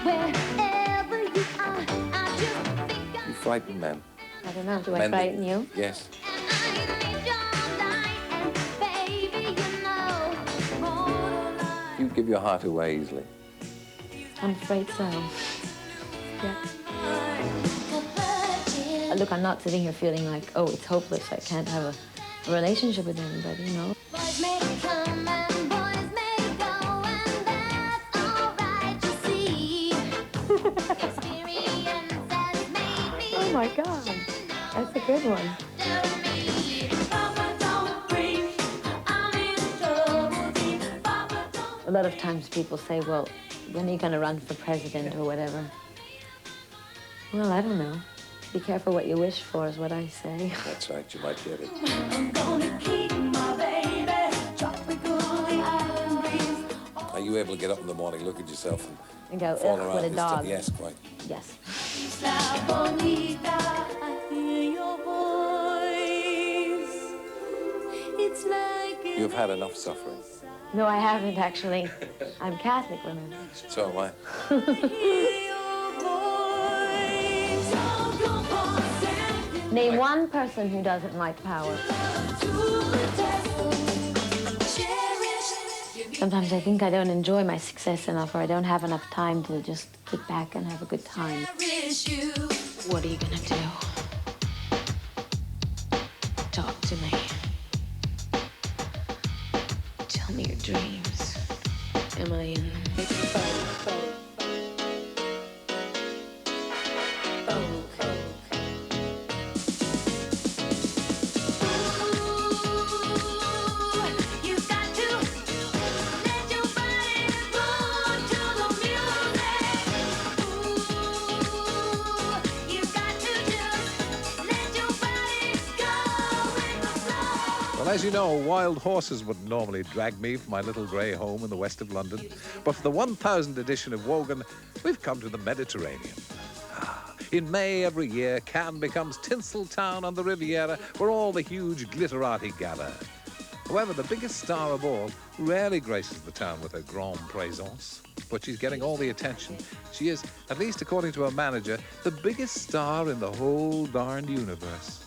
wherever you are, I just think You frighten men. I don't know, do I Men frighten you? Yes. You give your heart away easily. I'm afraid so. Yeah. Look, I'm not sitting here feeling like, oh, it's hopeless. I can't have a relationship with anybody, you know. Boys may come and boys may go, and that's all right, you see. Experience has made me. Oh my God, that's a good one. A lot of times people say, well, when are you going to run for president or whatever? Well, I don't know. Be careful what you wish for is what I say. That's right, you might get it. I'm gonna keep my baby tropically island breeze. Are you able to get up in the morning, look at yourself And go, fall ugh, around what a this dog. Yes, quite. Yes. La bonita, I hear your voice. It's like You've had enough suffering. No, I haven't, actually. I'm Catholic, remember? So am I. Name one person who doesn't like power. Sometimes I think I don't enjoy my success enough, or I don't have enough time to just kick back and have a good time. What are you gonna do? Talk to me. Tell me your dreams. Am I in them? Well, as you know, wild horses would normally drag me from my little grey home in the west of London. But for the 1000th edition of Wogan, we've come to the Mediterranean. In May every year, Cannes becomes tinsel town on the Riviera, where all the huge glitterati gather. However, the biggest star of all rarely graces the town with her grande présence. But she's getting all the attention. She is, at least according to her manager, the biggest star in the whole darned universe.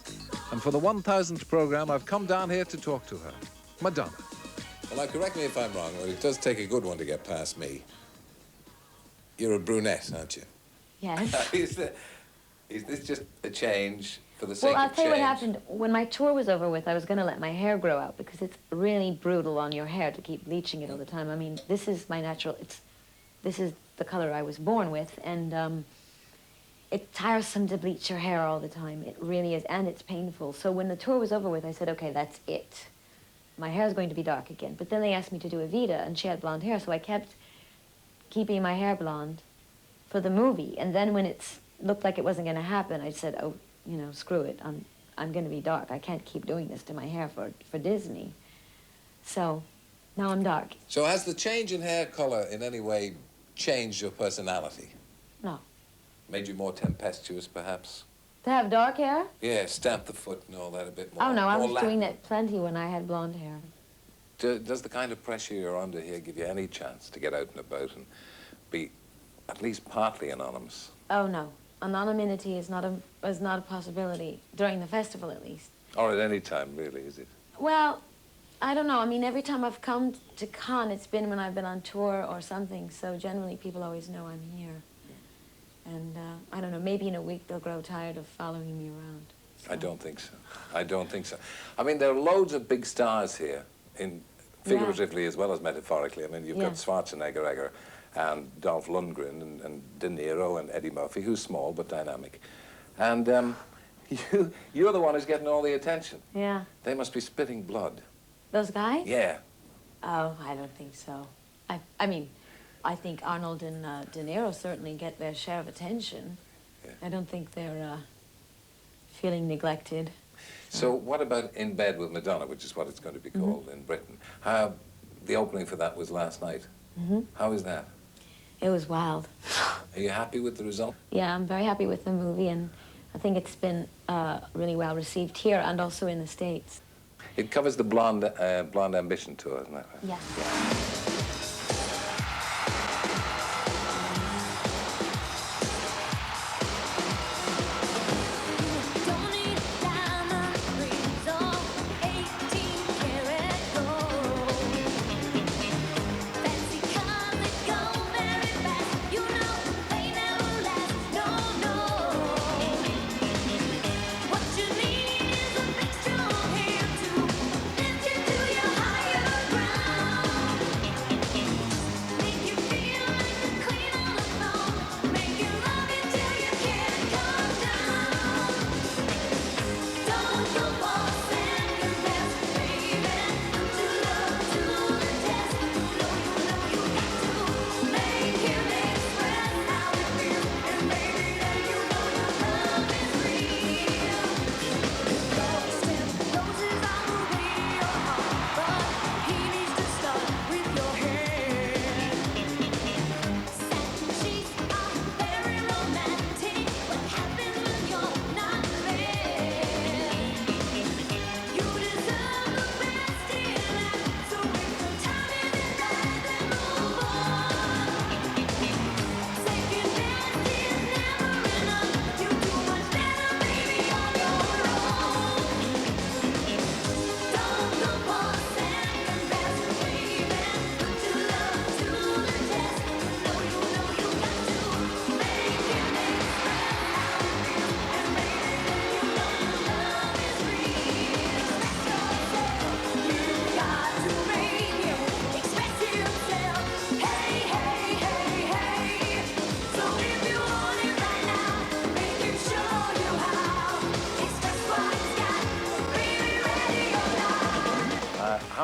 And for the 1000th programme, I've come down here to talk to her. Madonna. Well, now, correct me if I'm wrong, but it does take a good one to get past me. You're a brunette, aren't you? Yes. Is this just a change for the sake Well, I'll of tell you what change? happened. When my tour was over with, I was going to let my hair grow out because it's really brutal on your hair to keep bleaching it all the time. I mean, this is my natural, this is the color I was born with, and it's tiresome to bleach your hair all the time. It really is, and it's painful. So when the tour was over with, I said, okay, that's it. My hair is going to be dark again. But then they asked me to do Evita, and she had blonde hair, so I kept keeping my hair blonde for the movie. And then when it looked like it wasn't going to happen, I said, oh, you know, screw it. I'm going to be dark. I can't keep doing this to my hair for Disney. So now I'm dark. So has the change in hair colour in any way changed your personality? No. Made you more tempestuous, perhaps? To have dark hair? Yeah, stamp the foot and all that a bit more. Oh, no, I more was doing that plenty when I had blonde hair. Does the kind of pressure you're under here give you any chance to get out and about and be at least partly anonymous? Oh, no. Anonymity is not a possibility, during the festival at least. Or at any time, really, is it? Well, I don't know. I mean, every time I've come to Cannes, it's been when I've been on tour or something, so generally people always know I'm here. And I don't know, maybe in a week they'll grow tired of following me around. So. I don't think so. I don't think so. I mean, there are loads of big stars here, figuratively as well as metaphorically. I mean, you've got Schwarzenegger and Dolph Lundgren and De Niro and Eddie Murphy, who's small but dynamic. And you're the one who's getting all the attention. Yeah. They must be spitting blood. Those guys? Yeah. Oh, I don't think so. I mean, I think Arnold and De Niro certainly get their share of attention. Yeah. I don't think they're feeling neglected. So what about In Bed with Madonna, which is what it's going to be called in Britain? The opening for that was last night. How is that? It was wild. Are you happy with the result? Yeah, I'm very happy with the movie, and I think it's been really well received here and also in the States. It covers the Blonde Ambition tour, isn't that right? Yeah.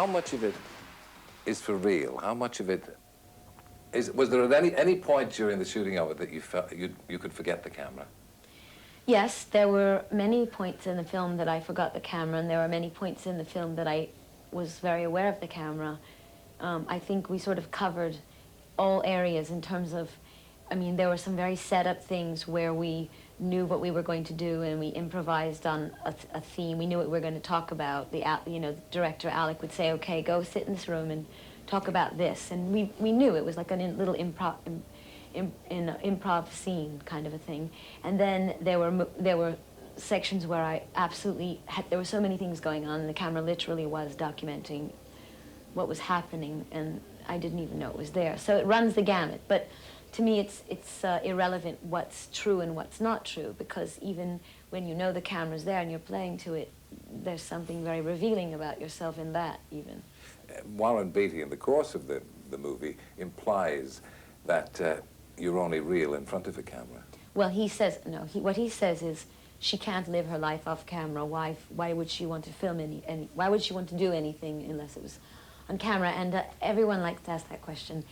much of it is for real? How much of it is... Was there at any point during the shooting of it that you felt you could forget the camera? Yes, there were many points in the film that I forgot the camera, and there were many points in the film that I was very aware of the camera. I think we sort of covered all areas in terms of, I mean, there were some very set-up things where we knew what we were going to do and we improvised on a theme. We knew what we were going to talk about. The director, Alec, would say, okay, go sit in this room and talk about this. And we knew it was like a little improv scene kind of a thing. And then there were sections where I absolutely there were so many things going on, and the camera literally was documenting what was happening, and I didn't even know it was there. So it runs the gamut. But to me, it's irrelevant what's true and what's not true, because even when you know the camera's there and you're playing to it, there's something very revealing about yourself in that, even. Warren Beatty, in the course of the movie, implies that you're only real in front of a camera. Well, he says, no, what he says is, she can't live her life off camera. Why would she want to film why would she want to do anything unless it was on camera? And everyone likes to ask that question.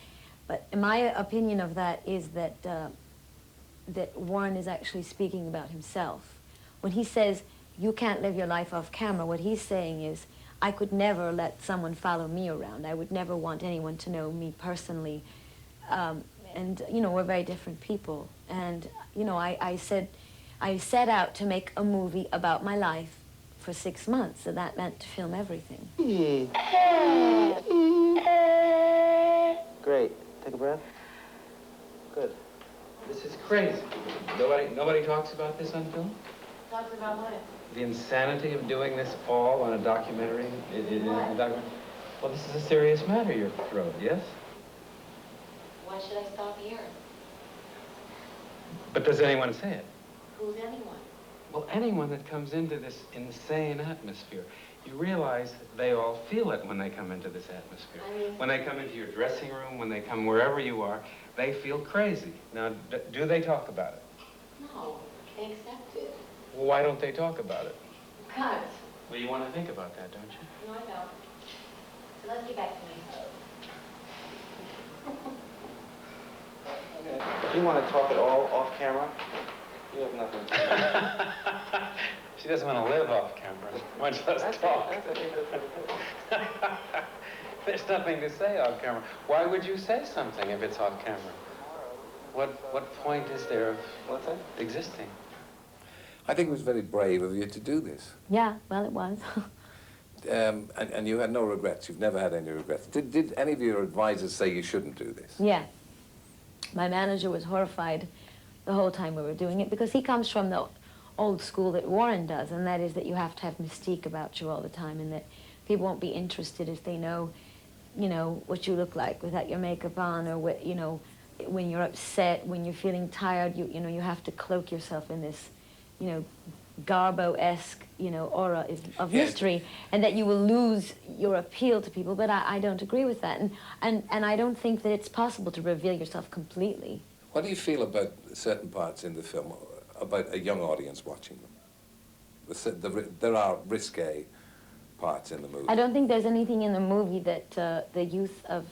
But my opinion of that is that that Warren is actually speaking about himself. When he says, you can't live your life off camera, what he's saying is, I could never let someone follow me around. I would never want anyone to know me personally. And, you know, we're very different people. And, you know, I set out to make a movie about my life for 6 months, so that meant to film everything. Great. Take a breath. Good. This is crazy. Nobody talks about this on film? Talks about what? The insanity of doing this all on a documentary? Well, this is a serious matter, your throat, yes? Why should I stop here? But does anyone say it? Who's anyone? Well, anyone that comes into this insane atmosphere. You realize they all feel it when they come into this atmosphere. When they come into your dressing room, when they come wherever you are, they feel crazy. Now, do they talk about it? No, they accept it. Well, why don't they talk about it? Because. Well, you want to think about that, don't you? No, I don't. So let's get back to me. If you want to talk at all off camera, you have nothing to say. She doesn't want to live off camera, much less talk. There's nothing to say off camera. Why would you say something if it's off camera? What point is there of existing? I think it was very brave of you to do this. Yeah, well, it was. And you had no regrets. You've never had any regrets. Did any of your advisors say you shouldn't do this? Yeah. My manager was horrified the whole time we were doing it, because he comes from the old school that Warren does, and that is that you have to have mystique about you all the time, and that people won't be interested if they know, you know, what you look like without your makeup on, or what, you know, when you're upset, when you're feeling tired, you know, you have to cloak yourself in this, you know, Garbo-esque, you know, aura of mystery, and that you will lose your appeal to people. But I don't agree with that, and I don't think that it's possible to reveal yourself completely. What do you feel about certain parts in the film, about a young audience watching them? There are risque parts in the movie. I don't think there's anything in the movie that the youth of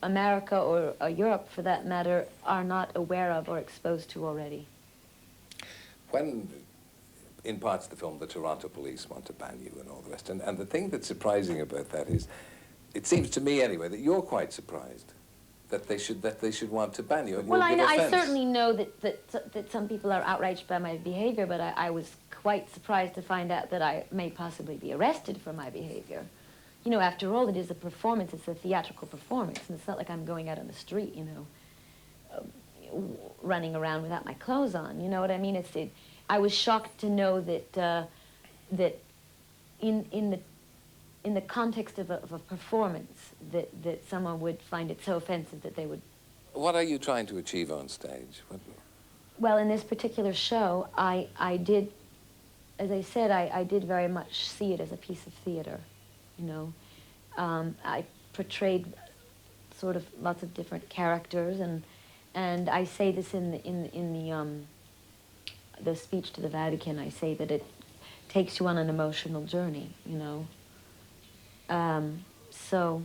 America or Europe, for that matter, are not aware of or exposed to already. When, in parts of the film, the Toronto police want to ban you and all the rest, and the thing that's surprising about that is, it seems to me anyway, that you're quite surprised that they should want to ban you. And Well, you'll give I offense. certainly know that some people are outraged by my behavior, but I was quite surprised to find out that I may possibly be arrested for my behavior. You know, after all, it is a performance. It's a theatrical performance, and it's not like I'm going out on the street, you know, running around without my clothes on. You know what I mean? I was shocked to know that that in the context of a performance, that someone would find it so offensive that they would. What are you trying to achieve on stage? Well, in this particular show, I did, as I said, I did very much see it as a piece of theater, you know. I portrayed sort of lots of different characters, and I say this in the speech to the Vatican. I say that it takes you on an emotional journey, you know. So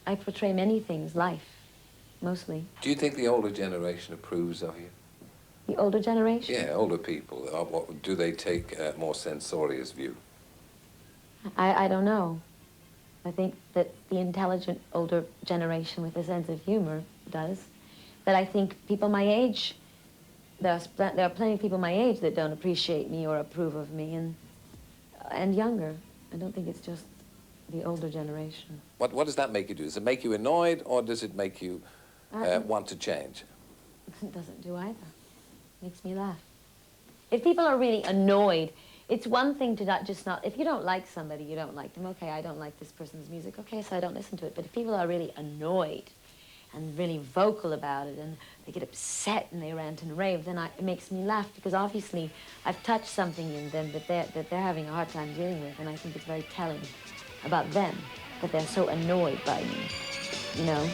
I portray many things, life, mostly. Do you think the older generation approves of you? The older generation? Yeah, older people. Do they take a more censorious view? I don't know. I think that the intelligent older generation with a sense of humor does. But I think people my age, there are plenty of people my age that don't appreciate me or approve of me, and younger. I don't think it's just the older generation. What does that make you do? Does it make you annoyed, or does it make you want to change? It doesn't do either. It makes me laugh. If people are really annoyed, it's one thing to just not, if you don't like somebody, you don't like them. Okay, I don't like this person's music. Okay, so I don't listen to it. But if people are really annoyed and really vocal about it, and they get upset and they rant and rave, then it makes me laugh, because obviously I've touched something in them that they're having a hard time dealing with, and I think it's very telling about them that they're so annoyed by me, you know?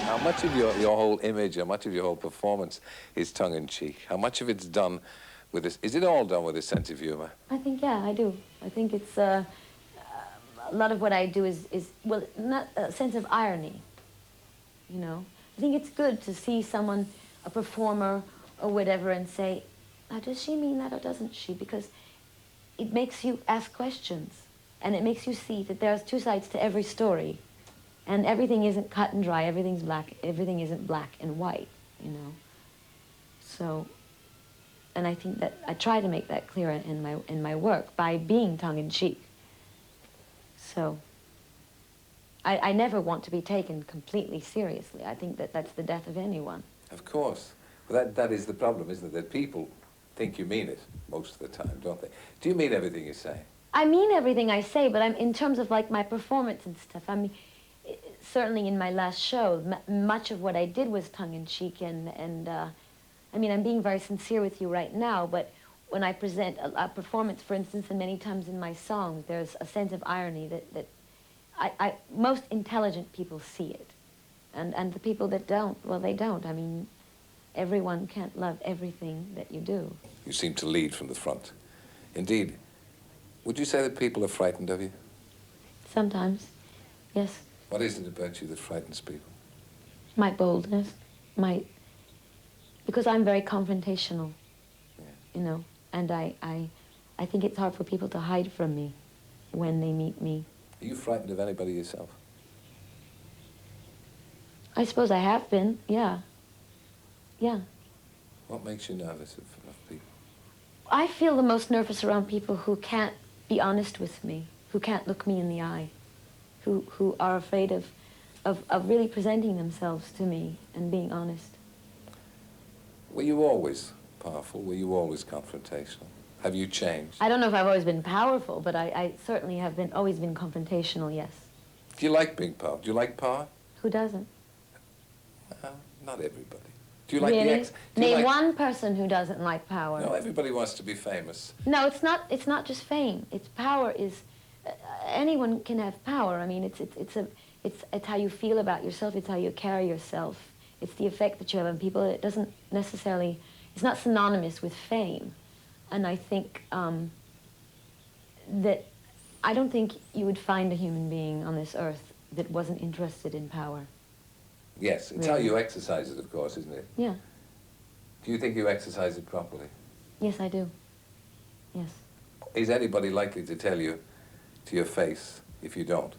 How much of your whole image, how much of your whole performance is tongue-in-cheek? How much of it's done with this? Is it all done with a sense of humor? I think, yeah, I do. I think it's, a lot of what I do is, well, not a sense of irony, you know? I think it's good to see someone, a performer or whatever, and say, now, does she mean that or doesn't she? Because it makes you ask questions, and it makes you see that there's two sides to every story. And everything isn't cut and dry, everything's black, everything isn't black and white, you know? So, and I think that I try to make that clear in my work by being tongue-in-cheek. So, I never want to be taken completely seriously. I think that that's the death of anyone. Of course. Well, that is the problem, isn't it? That people think you mean it most of the time, don't they? Do you mean everything you say? I mean everything I say, but in terms of like my performance and stuff, I mean, certainly in my last show, much of what I did was tongue-in-cheek, and I mean, I'm being very sincere with you right now, but when I present a performance, for instance, and many times in my songs, there's a sense of irony that most intelligent people see it, and the people that don't, well, they don't. I mean, everyone can't love everything that you do. You seem to lead from the front. Indeed. Would you say that people are frightened of you? Sometimes, yes. What is it about you that frightens people? My boldness, because I'm very confrontational, Yeah. you know, and I think it's hard for people to hide from me when they meet me. Are you frightened of anybody yourself? I suppose I have been, yeah. Yeah. What makes you nervous of people? I feel the most nervous around people who can't be honest with me, who can't look me in the eye, who are afraid of really presenting themselves to me and being honest. Were you always powerful? Were you always confrontational? Have you changed? I don't know if I've always been powerful, but I certainly have always been confrontational, yes. Do you like being powerful? Do you like power? Who doesn't? Not everybody. Do you like Really? the ex? Do you Name like... one person who doesn't like power. No, everybody wants to be famous. No, it's not just fame. It's power is, anyone can have power. I mean, it's how you feel about yourself. It's how you carry yourself. It's the effect that you have on people. It doesn't necessarily, it's not synonymous with fame. And I think that I don't think you would find a human being on this earth that wasn't interested in power. Yes, it's how you exercise it, of course, isn't it? Yeah. Do you think you exercise it properly? Yes, I do. Yes. Is anybody likely to tell you to your face if you don't?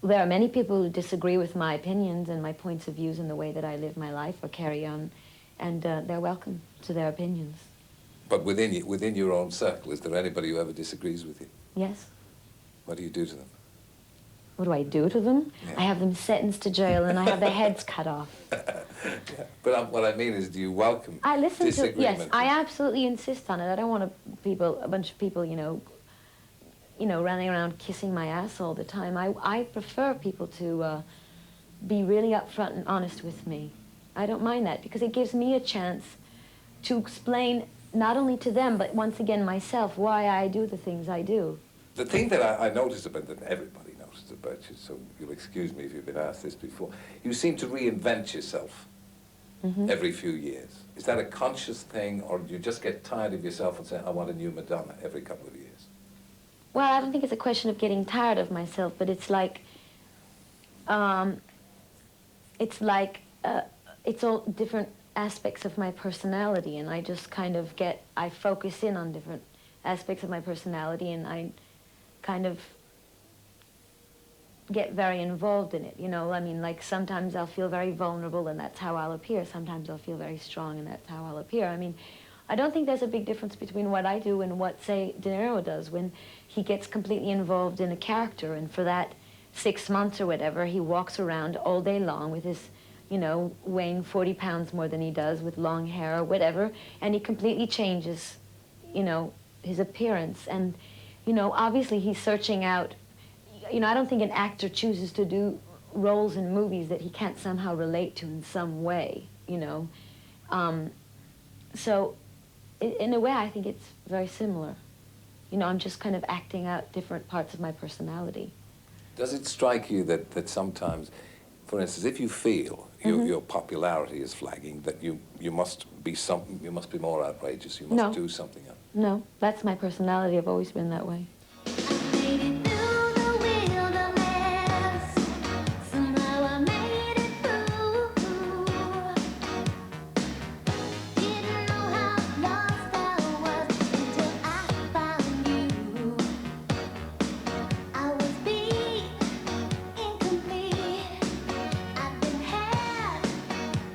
there are many people who disagree with my opinions and my points of views and the way that I live my life or carry on, and they're welcome to their opinions. But within your own circle, is there anybody who ever disagrees with you? Yes. What do you do to them? What do I do to them? Yeah. I have them sentenced to jail and I have their heads cut off. Yeah. But what I mean is, do you welcome I listen to, disagreement? yes, I absolutely insist on it. I don't want a bunch of people, you know, running around kissing my ass all the time. I prefer people to be really upfront and honest with me. I don't mind that because it gives me a chance to explain not only to them, but once again myself, why I do the things I do. The thing that I noticed about, that everybody noticed about you, so you'll excuse me if you've been asked this before, you seem to reinvent yourself every few years. Is that a conscious thing, or do you just get tired of yourself and say, I want a new Madonna every couple of years? Well, I don't think it's a question of getting tired of myself, but it's like, it's all different aspects of my personality, and I just kind of I focus in on different aspects of my personality, and I kind of get very involved in it, you know? I mean, like, sometimes I'll feel very vulnerable, and that's how I'll appear. Sometimes I'll feel very strong, and that's how I'll appear. I mean, I don't think there's a big difference between what I do and what, say, De Niro does when he gets completely involved in a character, and for that 6 months or whatever, he walks around all day long with his, you know, weighing 40 pounds more than he does, with long hair or whatever, and he completely changes, you know, his appearance. And, you know, obviously he's searching out, you know, I don't think an actor chooses to do roles in movies that he can't somehow relate to in some way, you know. So, in a way, I think it's very similar. You know, I'm just kind of acting out different parts of my personality. Does it strike you that sometimes, for instance, if you feel your popularity is flagging, that you must be more outrageous, you must do something else? No, that's my personality. I've always been that way. I made it through the wilderness. Somehow I made it through. Didn't know how lost I was until I found you. I was beat, incomplete. I've been had.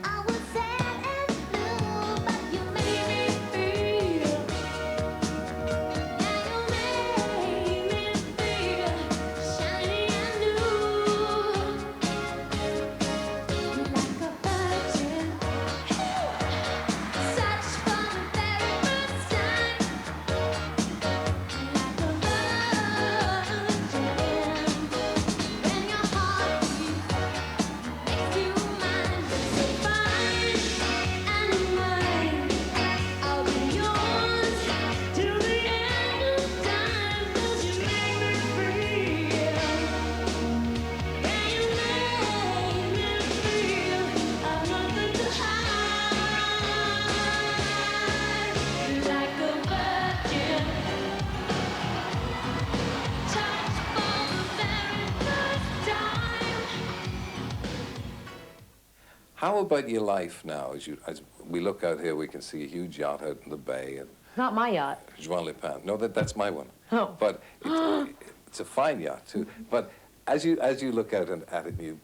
I was sad and blue, but you made me feel. Yeah, you made me feel shiny and new, like a virgin. Such for the very first time, like a virgin. When your heart beats, makes you mine, so fine and mine. I'll be yours till the end of time, 'cause you make me feel. Yeah, you make me feel I've nothing to hide, like a virgin. Touched for the very first time. How about your life now? As we look out here, we can see a huge yacht out in the bay, and Not my yacht. Joan Le Pen. No, that's my one. Oh. But it's a fine yacht too. But as you look out at it,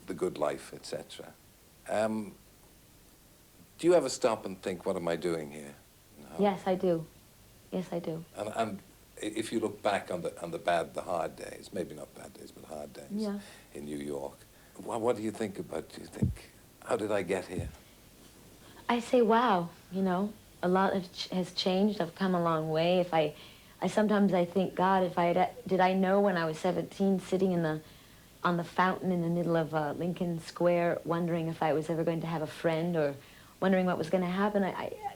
the good life, etc. Do you ever stop and think, what am I doing here? No. Yes, I do. Yes, I do. And if you look back on the hard days, maybe not bad days, but hard days Yeah. in New York, what do you think about? Do you think, how did I get here? I say, wow, you know, a lot has changed. I've come a long way. If I sometimes I think, God, did I know when I was 17, sitting on the fountain in the middle of Lincoln Square, wondering if I was ever going to have a friend, or wondering what was going to happen.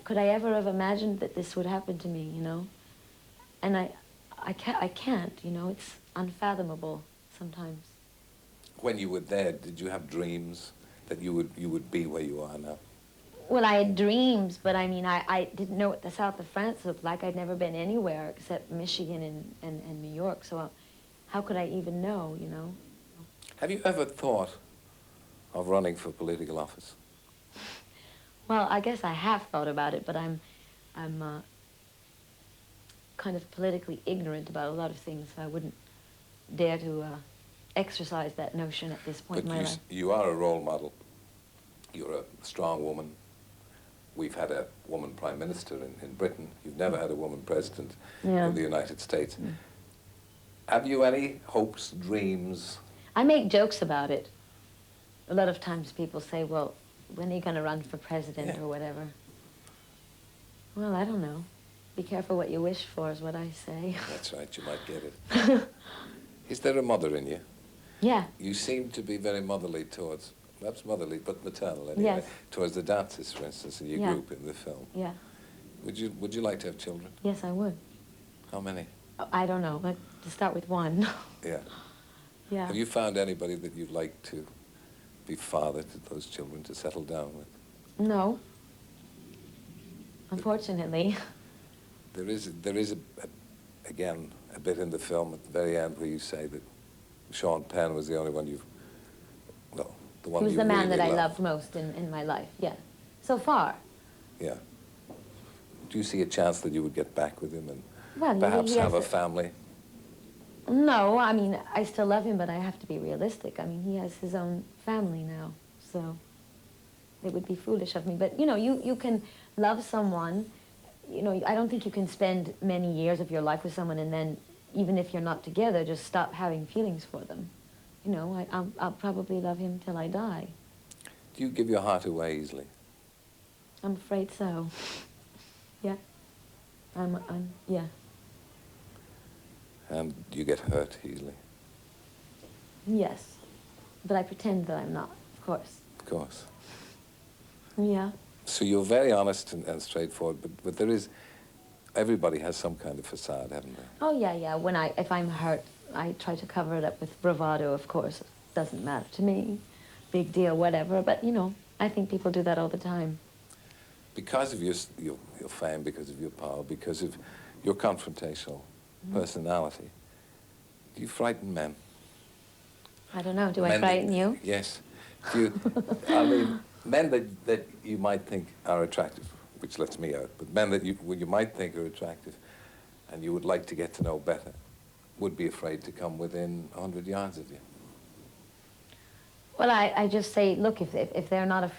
Could I ever have imagined that this would happen to me, you know? And I can't, you know, it's unfathomable sometimes. When you were there, did you have dreams that you would be where you are now? Well, I had dreams, but I mean, I didn't know what the south of France looked like. I'd never been anywhere except Michigan and New York, so how could I even know, you know? Have you ever thought of running for political office? Well, I guess I have thought about it, but I'm kind of politically ignorant about a lot of things, so I wouldn't dare to exercise that notion at this point But in my life. you are a role model. You're a strong woman. We've had a woman prime minister in Britain. You've never had a woman president Yeah. in the United States. Have you any hopes, dreams? I make jokes about it. A lot of times people say, well, when are you going to run for president or whatever? Well, I don't know. Be careful what you wish for is what I say. That's right, you might get it. Is there a mother in you? Yeah. You seem to be very motherly towards, perhaps motherly, but maternal anyway, Yes. towards the dancers, for instance, in your Yeah. group in the film. Yeah. Would you like to have children? Yes, I would. How many? I don't know. But to start with one. Yeah. Yeah. Have you found anybody that you'd like to be father to those children to settle down with? No. Unfortunately. There is again, a bit in the film at the very end where you say that Sean Penn was the only one the one He was you the man really that I loved most in my life, yeah. So far. Yeah. Do you see a chance that you would get back with him and Well, perhaps he have a has family? No, I mean, I still love him, but I have to be realistic. I mean, he has his own family now, so it would be foolish of me. But, you know, you can love someone, you know, I don't think you can spend many years of your life with someone and then, even if you're not together, just stop having feelings for them. You know, I'll probably love him till I die. Do you give your heart away easily? I'm afraid so. Yeah. Yeah. And do you get hurt easily? Yes. But I pretend that I'm not, of course. Of course. Yeah. So you're very honest and straightforward, but there is, everybody has some kind of facade, haven't they? Oh, yeah, yeah. If I'm hurt, I try to cover it up with bravado, of course. It doesn't matter to me. Big deal, whatever. But, you know, I think people do that all the time. Because of your fame, because of your power, because of your confrontational personality, do you frighten men? I don't know. Do I Men that- frighten you? Yes. Do you, I mean, men that you might think are attractive, which lets me out, but men that you might think are attractive and you would like to get to know better, would be afraid to come within 100 yards of you. Well, I just say, look, if they're not,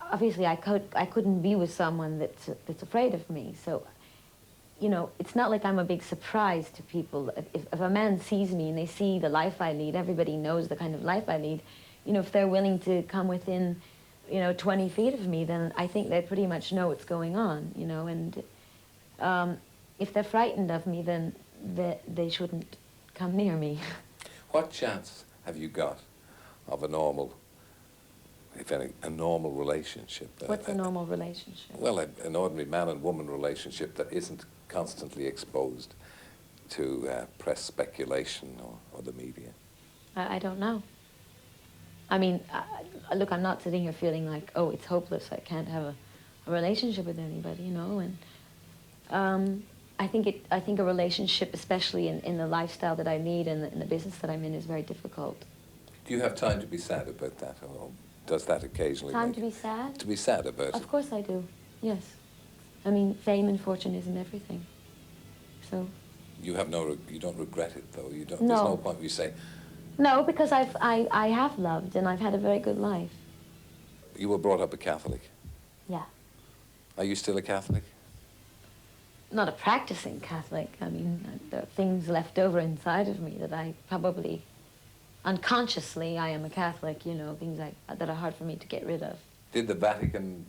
obviously I couldn't be with someone that's afraid of me. So, you know, it's not like I'm a big surprise to people. If a man sees me and they see the life I lead, everybody knows the kind of life I lead. You know, if they're willing to come within, you know, 20 feet of me, then I think they pretty much know what's going on, you know. And if they're frightened of me, then they shouldn't come near me. What chance have you got of a normal, if any, a normal relationship? What's a normal relationship? Well, an ordinary man and woman relationship that isn't constantly exposed to press speculation or the media. I don't know. I mean, look, I'm not sitting here feeling like, oh, it's hopeless. I can't have a relationship with anybody, you know. And I think a relationship, especially in the lifestyle that I lead and in the business that I'm in, is very difficult. Do you have time to be sad about that, or does that occasionally? Time make to be sad? To be sad about it. Of course I do. Yes. I mean, fame and fortune isn't everything. So. You don't regret it though. You don't. No. There's no point where you say. No, because I have loved and I've had a very good life. You were brought up a Catholic. Yeah. Are you still a Catholic? Not a practicing Catholic. I mean, there are things left over inside of me that I probably, unconsciously, I am a Catholic, you know, things that are hard for me to get rid of. Did the Vatican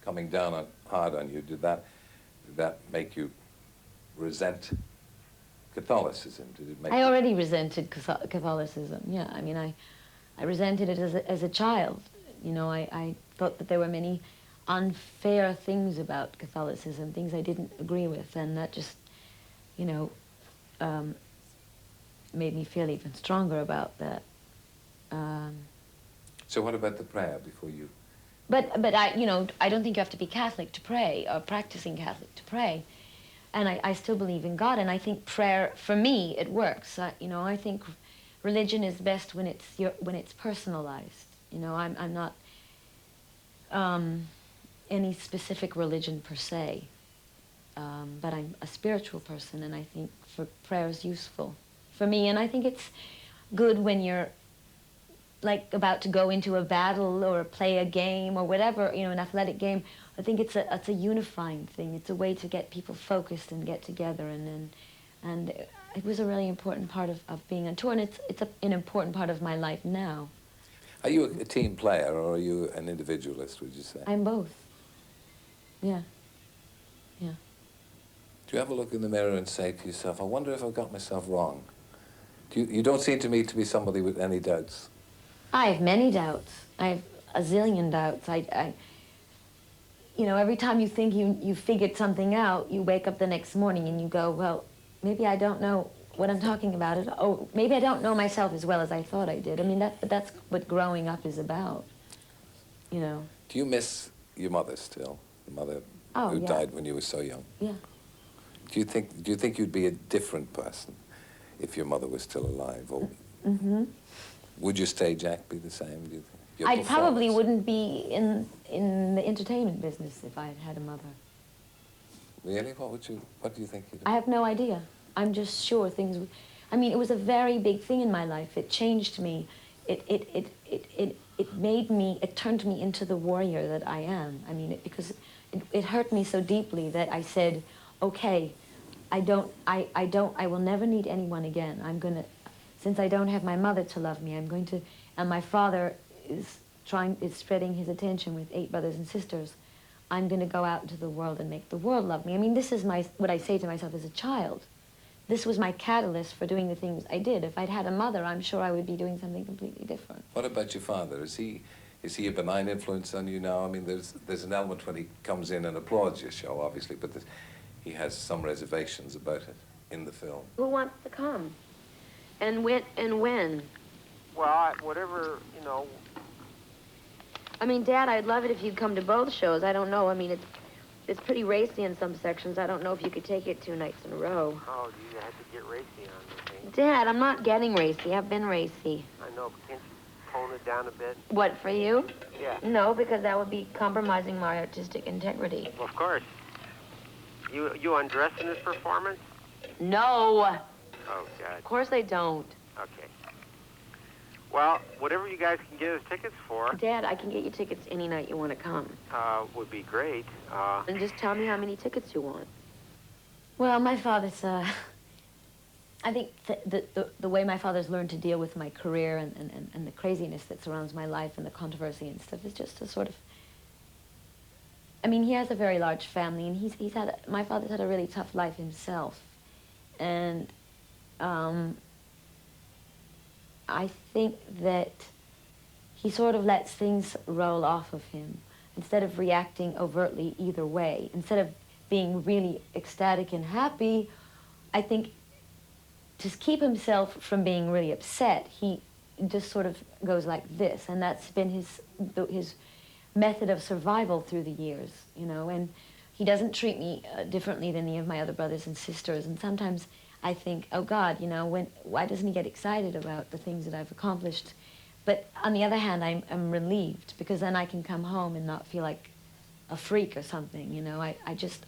coming down hard on you, did that make you resent Catholicism? Did it make I already resented Catholicism, yeah. I mean, I resented it as a child. You know, I thought that there were many unfair things about Catholicism, things I didn't agree with, and that just, you know, made me feel even stronger about that. So what about the prayer before you? But I, you know, I don't think you have to be Catholic to pray, or practicing Catholic to pray. And I still believe in God, and I think prayer, for me, it works. You know, I think religion is best when it's personalized. You know, I'm not any specific religion per se, but I'm a spiritual person, and I think prayer is useful for me. And I think good when you're like about to go into a battle or play a game or whatever, you know, an athletic game. I think it's a unifying thing. It's a way to get people focused and get together, and it was a really important part of being on tour, and it's an important part of my life now. Are you a team player or are you an individualist, would you say? I'm both. Yeah. Yeah. Do you ever look in the mirror and say to yourself, I wonder if I've got myself wrong? You don't seem to me to be somebody with any doubts. I have many doubts. I have a zillion doubts. You know, every time you think you figured something out, you wake up the next morning and you go, well, maybe I don't know what I'm talking about. Oh, maybe I don't know myself as well as I thought I did. I mean, that's what growing up is about, you know. Do you miss your mother still? The mother Oh, who yeah. died when you were so young? Yeah. Do you think you'd be a different person if your mother was still alive? Or would your stage act be the same, do you think? Your I probably performance? wouldn't be in the entertainment business if I had had a mother. Really? What do you think you'd I have no idea. I'm just sure things would, I mean, it was a very big thing in my life. It changed me. It made me, it turned me into the warrior that I am. I mean, because it hurt me so deeply that I said, okay, I will never need anyone again. I'm gonna, since I don't have my mother to love me, I'm going to, and my father is spreading his attention with 8 brothers and sisters, I'm gonna go out into the world and make the world love me. I mean, this is what I say to myself as a child. This was my catalyst for doing the things I did. If I'd had a mother, I'm sure I would be doing something completely different. What about your father? Is he a benign influence on you now? I mean, there's an element when he comes in and applauds your show, obviously, but he has some reservations about it in the film. Who wants to come? And when? Well, whatever, you know. I mean, Dad, I'd love it if you'd come to both shows. I don't know. I mean, it's pretty racy in some sections. I don't know if you could take it 2 nights in a row. Oh, you have to get racy on me. Dad, I'm not getting racy. I've been racy. I know, but can't you tone it down a bit? What, for you? Yeah. No, because that would be compromising my artistic integrity. Well, of course. You undress in this performance? No. Oh, God. Of course I don't. Okay. Well, whatever you guys can get us tickets for, Dad, I can get you tickets any night you want to come. would be great. And just tell me how many tickets you want. Well, my father's, I think the way my father's learned to deal with my career and the craziness that surrounds my life and the controversy and stuff is just a sort of, I mean, he has a very large family, and my father's had a really tough life himself. And I think that he sort of lets things roll off of him instead of reacting overtly either way. Instead of being really ecstatic and happy, I think to keep himself from being really upset, he just sort of goes like this, and that's been his method of survival through the years, you know. And he doesn't treat me differently than any of my other brothers and sisters, and sometimes I think, oh God, you know, why doesn't he get excited about the things that I've accomplished? But on the other hand, I'm relieved, because then I can come home and not feel like a freak or something, you know.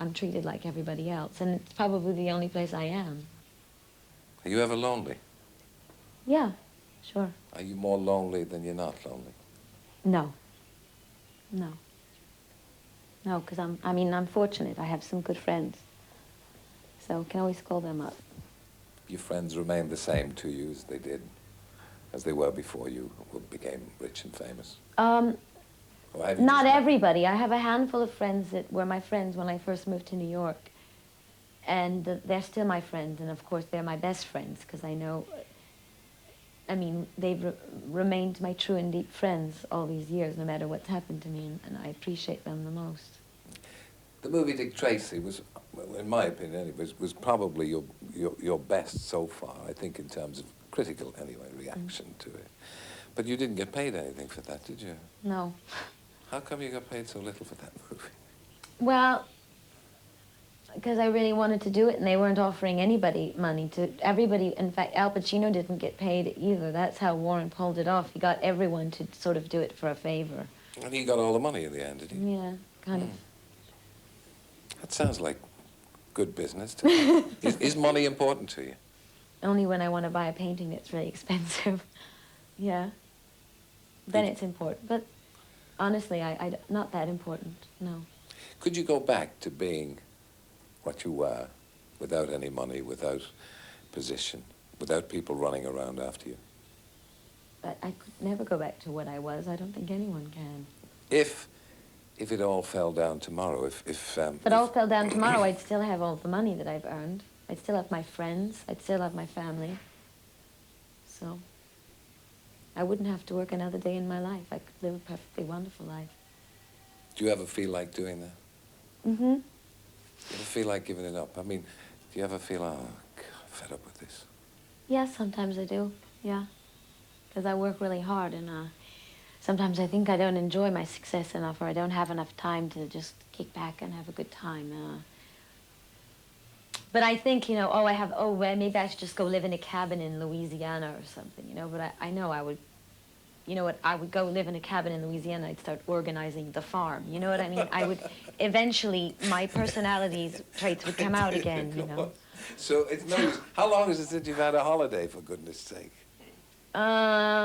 I'm treated like everybody else, and it's probably the only place I am. Are you ever lonely? Yeah, sure. Are you more lonely than you're not lonely? No. No. No, because I'm fortunate. I have some good friends. So I can always call them up. Your friends remain the same to you as they were before you became rich and famous? Or have you Not just- everybody. I have a handful of friends that were my friends when I first moved to New York. And they're still my friends, and of course they're my best friends, because I know, I mean, they've remained my true and deep friends all these years, no matter what's happened to me, and I appreciate them the most. The movie Dick Tracy was, well, in my opinion, was probably your best so far, I think, in terms of critical, anyway, reaction to it. But you didn't get paid anything for that, did you? No. How come you got paid so little for that movie? Well, because I really wanted to do it, and they weren't offering anybody money to everybody. In fact, Al Pacino didn't get paid either. That's how Warren pulled it off. He got everyone to sort of do it for a favor. And he got all the money in the end, did he? Yeah, kind of. That sounds like good business to me. Is money important to you? Only when I want to buy a painting that's really expensive. Yeah. Then it's important. But honestly, not that important, no. Could you go back to being what you were without any money, without position, without people running around after you? But I could never go back to what I was. I don't think anyone can. If it all fell down tomorrow, If it all fell down tomorrow, I'd still have all the money that I've earned. I'd still have my friends. I'd still have my family. So I wouldn't have to work another day in my life. I could live a perfectly wonderful life. Do you ever feel like doing that? Mm-hmm. Do you ever feel like giving it up? I mean, do you ever feel, oh, God, I'm fed up with this? Yes, sometimes I do, yeah. Because I work really hard, and sometimes I think I don't enjoy my success enough, or I don't have enough time to just kick back and have a good time. But I think, you know, well, maybe I should just go live in a cabin in Louisiana or something, you know, but I know I would, you know what, I would go live in a cabin in Louisiana, I'd start organizing the farm, you know what I mean? I would, eventually, my personality's traits would come out again, you know. So it's no use. How long is it since you've had a holiday, for goodness sake? God.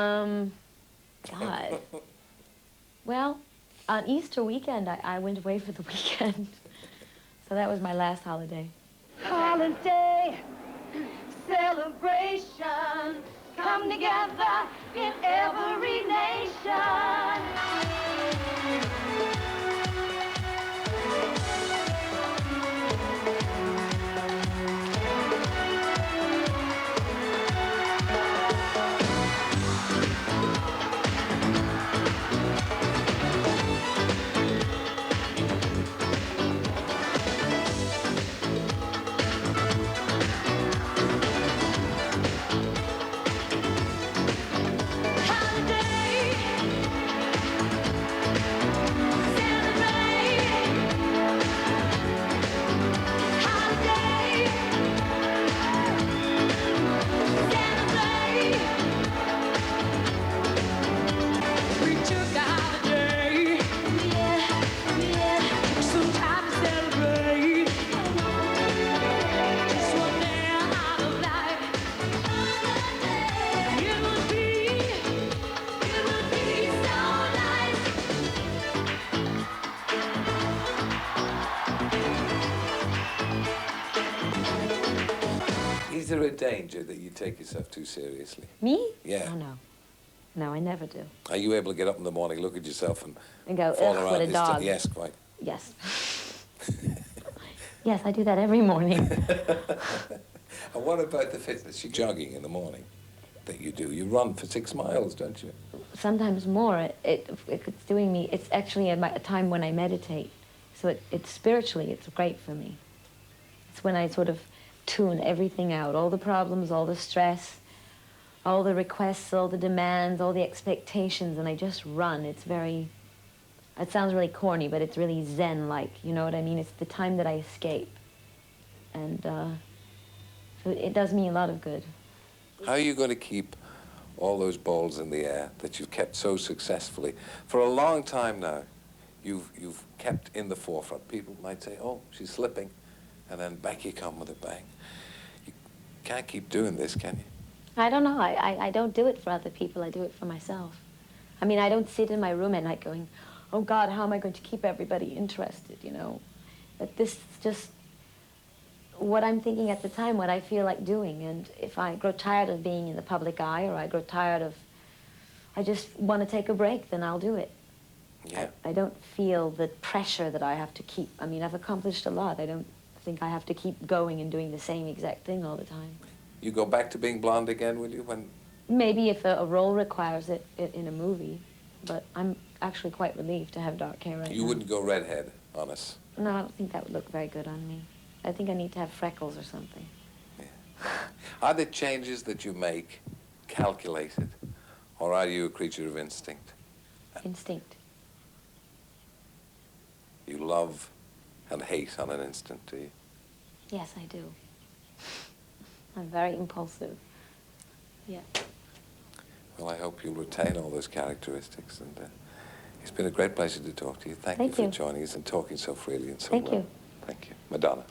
Well, on Easter weekend, I went away for the weekend. So that was my last holiday. Holiday, celebration, come together in every nation. Is there a danger that you take yourself too seriously? Me? Yeah. Oh, no. No, I never do. Are you able to get up in the morning, look at yourself, and go, fall ugh, around what a this dog. Yes, quite. Yes. Yes, I do that every morning. And what about the fitness? You're jogging in the morning that you do. You run for 6 miles, don't you? Sometimes more. It's doing me. It's actually a time when I meditate. So it's spiritually, it's great for me. It's when I sort of tune everything out, all the problems, all the stress, all the requests, all the demands, all the expectations, and I just run. It's very, it sounds really corny, but it's really Zen-like, you know what I mean? It's the time that I escape. And so it does me a lot of good. How are you going to keep all those balls in the air that you've kept so successfully? For a long time now, you've kept in the forefront. People might say, oh, she's slipping, and then back you come with a bang. You can't keep doing this, can you? I don't know. I don't do it for other people. I do it for myself. I mean, I don't sit in my room at night going, oh, God, how am I going to keep everybody interested, you know? But this is just what I'm thinking at the time, what I feel like doing. And if I grow tired of being in the public eye, or I grow tired of, I just want to take a break, then I'll do it. Yeah. I don't feel the pressure that I have to keep. I mean, I've accomplished a lot. I don't think I have to keep going and doing the same exact thing all the time. You go back to being blonde again, will you? When Maybe if a role requires it in a movie, but I'm actually quite relieved to have dark hair right now. you wouldn't go redhead on us. No, I don't think that would look very good on me. I think I need to have freckles or something. Yeah. Are the changes that you make calculated, or are you a creature of instinct? Instinct. You love and hate on an instant, do you? Yes, I do. I'm very impulsive. Yeah. Well, I hope you'll retain all those characteristics, and it's been a great pleasure to talk to you. Thank Thank you you. for joining us and talking so freely and so Thank well. you. Thank you. Madonna.